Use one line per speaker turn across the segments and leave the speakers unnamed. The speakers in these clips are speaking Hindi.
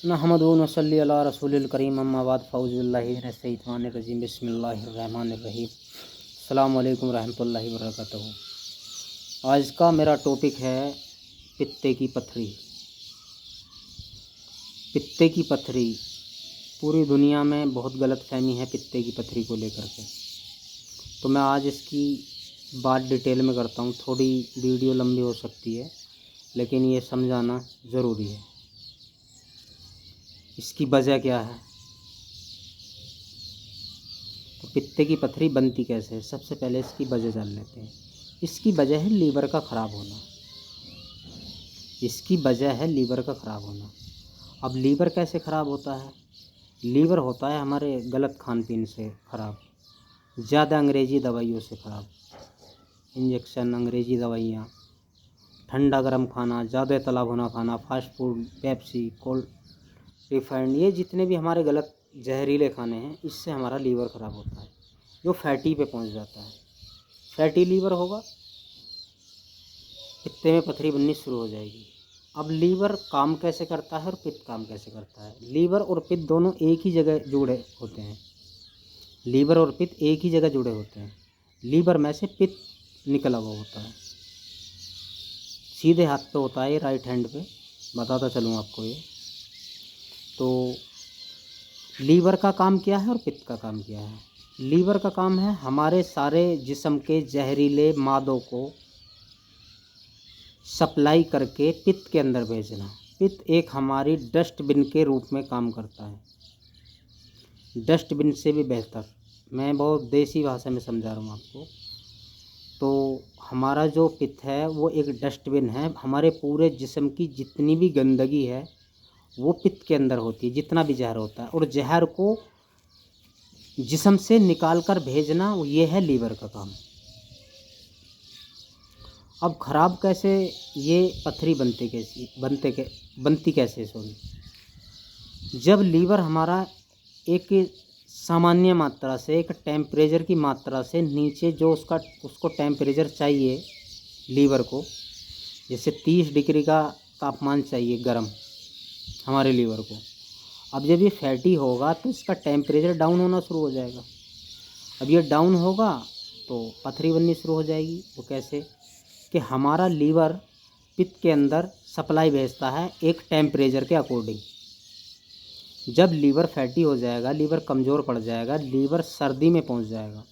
नहमदु व नसल्ली अला रसूलिल करीम अम्मा बाद फ़ौज़ु बिल्लाहि मिनश शैतानिर रजीम बिस्मिल्लाहिर रहमानिर रहीम अस्सलामु अलैकुम रहमतुल्लाहि व बरकातहू। आज का मेरा टॉपिक है पित्ते की पथरी। पित्ते की पथरी पूरी दुनिया में बहुत गलतफहमी है पित्ते की पथरी को लेकर के, तो मैं आज इसकी बात डिटेल में करता हूँ। थोड़ी वीडियो लंबी हो सकती है, लेकिन ये समझाना ज़रूरी है। इसकी वजह क्या है, तो पित्ते की पथरी बनती कैसे है, सबसे पहले इसकी वजह जान लेते हैं। इसकी वजह है लीवर का ख़राब होना। इसकी वजह है लीवर का ख़राब होना। अब लीवर कैसे ख़राब होता है? लीवर होता है हमारे गलत खान पीन से ख़राब, ज़्यादा अंग्रेज़ी दवाइयों से ख़राब। इंजेक्शन, अंग्रेज़ी दवाइयाँ, ठंडा गर्म खाना, ज़्यादा तला भुना खाना, fast food, Pepsi, cold refined, ये जितने भी हमारे गलत जहरीले खाने हैं, इससे हमारा लीवर ख़राब होता है, जो फैटी पे पहुंच जाता है। फैटी लीवर होगा, पित्ते में पथरी बननी शुरू हो जाएगी। अब लीवर काम कैसे करता है और पित्त काम कैसे करता है? लीवर और पित्त दोनों एक ही जगह जुड़े होते हैं। लीवर और पित्त एक ही जगह जुड़े होते हैं। लीवर में से पित्त निकला हुआ होता है, सीधे हाथ पे होता है, ये राइट हैंड पे, बताता चलूँ आपको ये। तो लीवर का काम क्या है और पित्त का काम क्या है? लीवर का काम है हमारे सारे जिस्म के जहरीले मादों को सप्लाई करके पित्त के अंदर भेजना। पित्त एक हमारी डस्टबिन के रूप में काम करता है, डस्टबिन से भी बेहतर। मैं बहुत देसी भाषा में समझा रहा हूँ आपको। तो हमारा जो पित्त है वो एक डस्टबिन है। हमारे पूरे जिस्म की जितनी भी गंदगी है वो पित्त के अंदर होती है, जितना भी जहर होता है, और जहर को जिस्म से निकाल कर भेजना, ये है लीवर का काम। अब ख़राब कैसे ये पथरी बनती कैसे जब लीवर हमारा एक सामान्य मात्रा से, एक टेम्परेचर की मात्रा से नीचे, जो उसको टेम्परेचर चाहिए लीवर को, जैसे 30 डिग्री का तापमान चाहिए गर्म हमारे लीवर को। अब जब ये फैटी होगा तो इसका टेम्परेचर डाउन होना शुरू हो जाएगा। अब ये डाउन होगा तो पथरी बननी शुरू हो जाएगी। वो कैसे कि हमारा लीवर पित्त के अंदर सप्लाई भेजता है एक टेम्परेचर के अकॉर्डिंग। जब लीवर फैटी हो जाएगा, लीवर कमज़ोर पड़ जाएगा, लीवर सर्दी में पहुंच जाएगा,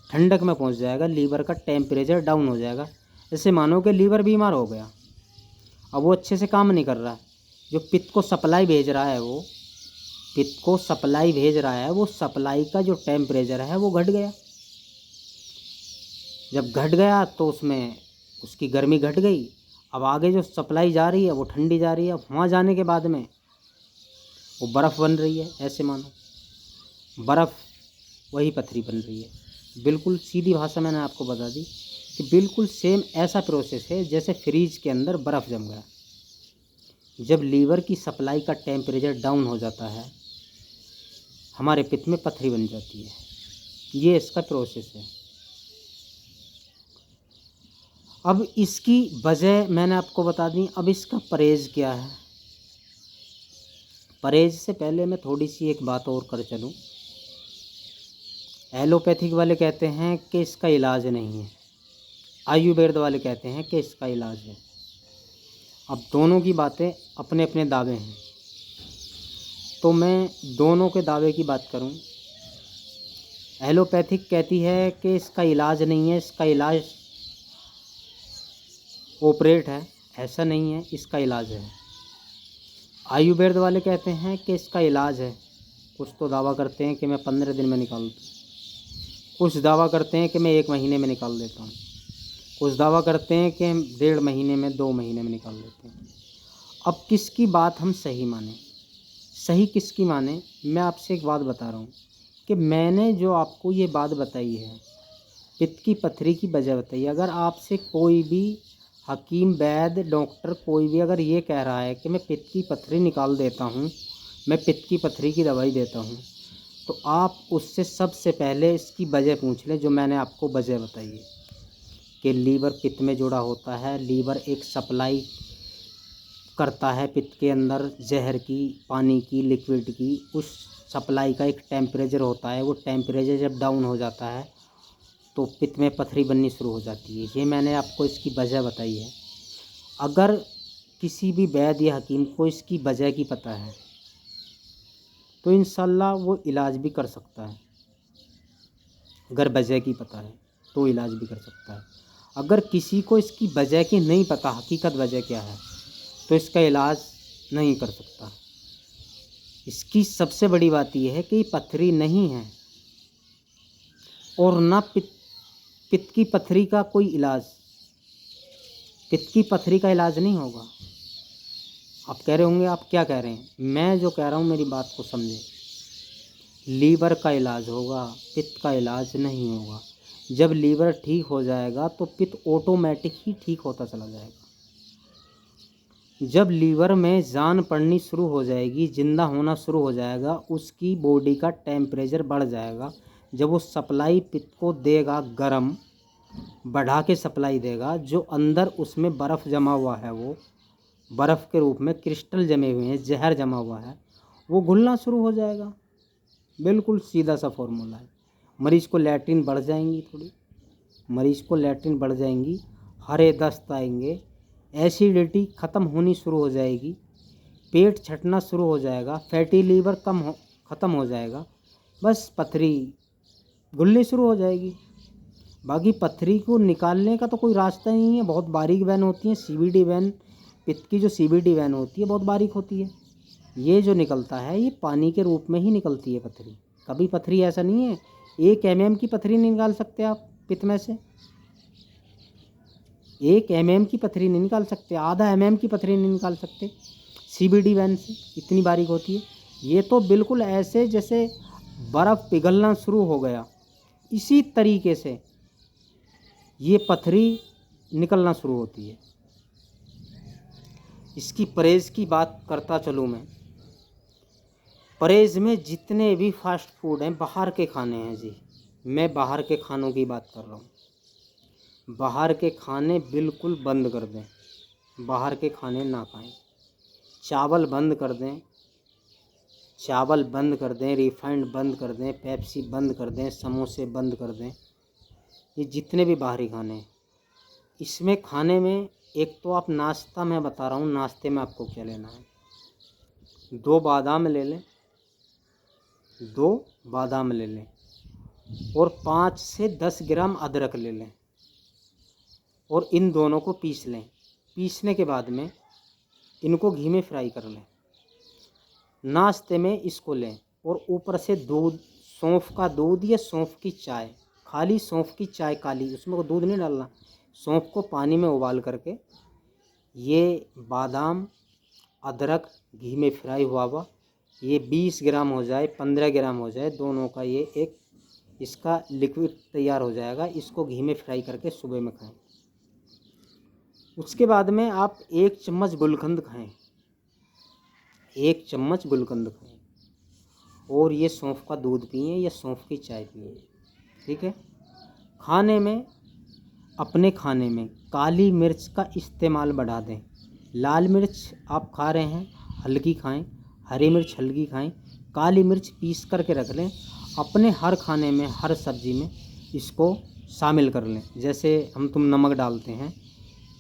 ठंडक में पहुंच जाएगा, लीवर का टेम्परेचर डाउन हो जाएगा। जैसे मानो कि लीवर बीमार हो गया, अब वो अच्छे से काम नहीं कर रहा है। जो पित्त को सप्लाई भेज रहा है, वो पित्त को सप्लाई भेज रहा है, वो सप्लाई का जो टेम्परेचर है वो घट गया। जब घट गया तो उसमें उसकी गर्मी घट गई। अब आगे जो सप्लाई जा रही है वो ठंडी जा रही है। अब वहाँ जाने के बाद में वो बर्फ़ बन रही है। ऐसे मानो बर्फ़, वही पथरी बन रही है। बिल्कुल सीधी भाषा मैंने आपको बता दी कि बिल्कुल सेम ऐसा प्रोसेस है जैसे फ्रीज के अंदर बर्फ़ जम गया। जब लीवर की सप्लाई का टेम्परेचर डाउन हो जाता है, हमारे पित्त में पथरी बन जाती है। ये इसका प्रोसेस है। अब इसकी वजह मैंने आपको बता दी। अब इसका परहेज़ क्या है? परहेज़ से पहले मैं थोड़ी सी एक बात और कर चलूँ। एलोपैथिक वाले कहते हैं कि इसका इलाज नहीं है, आयुर्वेद वाले कहते हैं कि इसका इलाज है। अब दोनों की बातें अपने अपने दावे हैं, तो मैं दोनों के दावे की बात करूं। एलोपैथिक कहती है कि इसका इलाज नहीं है, इसका इलाज ऑपरेट है। ऐसा नहीं है, इसका इलाज है। आयुर्वेद वाले कहते हैं कि इसका इलाज है। कुछ तो दावा करते हैं कि मैं 15 दिन में निकाल दूँ, कुछ दावा करते हैं कि मैं 1 महीने में निकाल देता हूँ, कुछ दावा करते हैं कि हम 1.5 महीने में, 2 महीने में निकाल देते हैं। अब किसकी बात हम सही माने, सही किसकी माने? मैं आपसे एक बात बता रहा हूँ कि मैंने जो आपको ये बात बताई है, पित्त की पथरी की वजह बताई। अगर आपसे कोई भी हकीम, वैद्य, डॉक्टर कोई भी अगर ये कह रहा है कि मैं पित्त की पथरी निकाल देता हूँ, मैं पित्त की पथरी की दवाई देता हूँ, तो आप उससे सबसे पहले इसकी वजह पूछ लें, जो मैंने आपको वजह बताई है कि लीवर पित्त में जुड़ा होता है। लीवर एक सप्लाई करता है पित्त के अंदर जहर की, पानी की, लिक्विड की, उस सप्लाई का एक टेम्परेचर होता है। वो टेम्परेचर जब डाउन हो जाता है तो पित्त में पथरी बननी शुरू हो जाती है। ये मैंने आपको इसकी वजह बताई है। अगर किसी भी वैद्य या हकीम को इसकी वजह की पता है तो इंशाल्लाह वो इलाज भी कर सकता है। अगर वजह की पता है तो इलाज भी कर सकता है। अगर किसी को इसकी वजह की नहीं पता, हकीकत वजह क्या है, तो इसका इलाज नहीं कर सकता। इसकी सबसे बड़ी बात यह है कि पथरी नहीं है और ना पित्त की पथरी का कोई इलाज, पित्त की पथरी का इलाज नहीं होगा। आप कह रहे होंगे आप क्या कह रहे हैं, मैं जो कह रहा हूँ मेरी बात को समझें। लीवर का इलाज होगा, पित्त का इलाज नहीं होगा। जब लीवर ठीक हो जाएगा तो पित्त ऑटोमेटिक ही ठीक होता चला जाएगा। जब लीवर में जान पड़नी शुरू हो जाएगी, जिंदा होना शुरू हो जाएगा, उसकी बॉडी का टेम्परेचर बढ़ जाएगा। जब वो सप्लाई पित्त को देगा, गर्म बढ़ा के सप्लाई देगा, जो अंदर उसमें बर्फ़ जमा हुआ है, वो बर्फ़ के रूप में क्रिस्टल जमे हुए हैं, जहर जमा हुआ है, वो घुलना शुरू हो जाएगा। बिल्कुल सीधा सा फॉर्मूला है। मरीज़ को लैट्रिन बढ़ जाएंगी, थोड़ी मरीज़ को लैट्रिन बढ़ जाएंगी, हरे दस्त आएंगे, एसिडिटी ख़त्म होनी शुरू हो जाएगी, पेट छटना शुरू हो जाएगा, फैटी लीवर ख़त्म हो जाएगा, बस पथरी घुलनी शुरू हो जाएगी। बाकी पथरी को निकालने का तो कोई रास्ता नहीं है। बहुत बारीक वेन होती है, सीबीडी वेन, पित्त की जो सीबीडी वेन होती है बहुत बारीक होती है। ये जो निकलता है ये पानी के रूप में ही निकलती है पथरी। कभी पथरी ऐसा नहीं है 1 mm की पथरी नहीं निकाल सकते आप पित्त में से, 1 mm की पथरी नहीं निकाल सकते, आधा mm की पथरी नहीं निकाल सकते सीबीडी वैन से, इतनी बारीक होती है। ये तो बिल्कुल ऐसे जैसे बर्फ़ पिघलना शुरू हो गया, इसी तरीके से ये पथरी निकलना शुरू होती है। इसकी परहेज़ की बात करता चलूँ मैं। परहेज़ में जितने भी फास्ट फूड हैं, बाहर के खाने हैं जी, मैं बाहर के खानों की बात कर रहा हूँ। बाहर के खाने बिल्कुल बंद कर दें, बाहर के खाने ना खाएं। चावल बंद कर दें, चावल बंद कर दें, रिफाइंड बंद कर दें, पेप्सी बंद कर दें, समोसे बंद कर दें। ये जितने भी बाहरी खाने हैं, इसमें खाने में एक तो आप नाश्ता, मैं बता रहा हूँ नाश्ते में आपको क्या लेना है। 2 बादाम ले लें, 2 बादाम ले लें और 5 से 10 ग्राम अदरक ले लें और इन दोनों को पीस लें। पीसने के बाद में इनको घी में फ्राई कर लें। नाश्ते में इसको लें और ऊपर से दूध, सौंफ का दूध या सौंफ की चाय, खाली सौंफ की चाय काली, उसमें को दूध नहीं डालना, सौंफ को पानी में उबाल करके ये बादाम, अदरक घी में फ्राई हुआ ये 20 ग्राम हो जाए, 15 ग्राम हो जाए, दोनों का ये एक इसका लिक्विड तैयार हो जाएगा। इसको घी में फ्राई करके सुबह में खाएं। उसके बाद में आप 1 चम्मच गुलकंद खाएं, 1 चम्मच गुलकंद खाएं और ये सौंफ का दूध पिएं या सौंफ की चाय पिएं। ठीक है। खाने में, अपने खाने में काली मिर्च का इस्तेमाल बढ़ा दें। लाल मिर्च आप खा रहे हैं, हल्की खाएं, हरी मिर्च हल्की खाएं, काली मिर्च पीस करके रख लें। अपने हर खाने में, हर सब्ज़ी में इसको शामिल कर लें। जैसे तुम नमक डालते हैं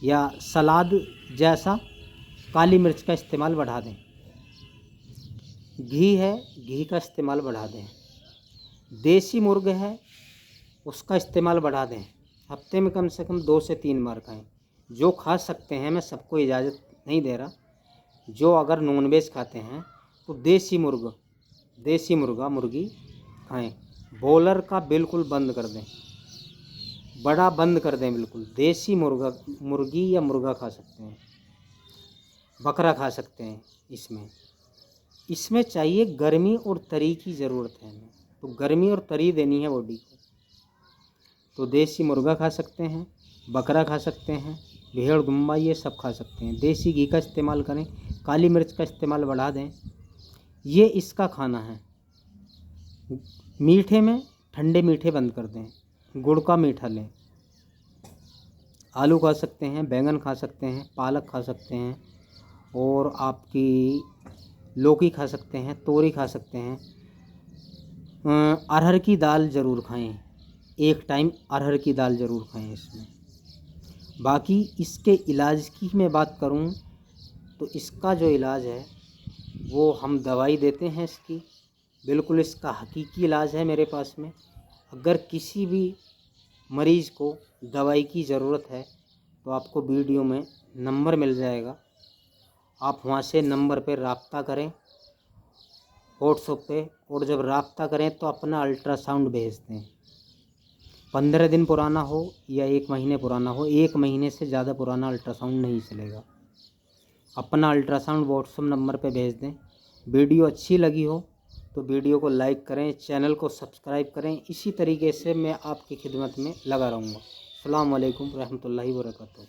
या सलाद जैसा काली मिर्च का इस्तेमाल बढ़ा दें। घी है, घी का इस्तेमाल बढ़ा दें। देसी मुर्ग है, उसका इस्तेमाल बढ़ा दें। हफ्ते में कम से कम 2 से 3 बार खाएं। जो खा सकते हैं, मैं सबको इजाज़त नहीं दे रहा, जो अगर नॉनवेज खाते हैं तो देसी मुर्गा मुर्गी खाएं। बॉयलर का बिल्कुल बंद कर दें, बड़ा बंद कर दें बिल्कुल। देसी मुर्गी या मुर्गा खा सकते हैं, बकरा खा सकते हैं। इसमें चाहिए गर्मी और तरी की ज़रूरत है हमें, तो गर्मी और तरी देनी है बॉडी को। तो देसी मुर्गा खा सकते हैं, बकरा खा सकते हैं, भेड़ दुम्बा ये सब खा सकते हैं। देसी घी का इस्तेमाल करें, काली मिर्च का इस्तेमाल बढ़ा दें। ये इसका खाना है। मीठे में ठंडे मीठे बंद कर दें, गुड़ का मीठा लें। आलू खा सकते हैं, बैंगन खा सकते हैं, पालक खा सकते हैं और आपकी लौकी खा सकते हैं, तोरी खा सकते हैं। अरहर की दाल ज़रूर खाएं, एक टाइम अरहर की दाल ज़रूर खाएं इसमें। बाकी इसके इलाज की मैं बात करूं तो इसका जो इलाज है वो हम दवाई देते हैं इसकी, बिल्कुल इसका हकीकी इलाज है मेरे पास में। अगर किसी भी मरीज़ को दवाई की ज़रूरत है तो आपको वीडियो में नंबर मिल जाएगा, आप वहाँ से नंबर पर रब्ता करें व्हाट्सएप पे, और जब रब्ता करें तो अपना अल्ट्रासाउंड भेज दें। 15 दिन पुराना हो या 1 महीने पुराना हो, 1 महीने से ज़्यादा पुराना अल्ट्रासाउंड नहीं चलेगा। अपना अल्ट्रासाउंड व्हाट्सएप नंबर पे भेज दें। वीडियो अच्छी लगी हो तो वीडियो को लाइक करें, चैनल को सब्सक्राइब करें। इसी तरीके से मैं आपकी खिदमत में लगा रहूँगा। अस्सलाम वालेकुम रहमतुल्लाहि व बरकातहू।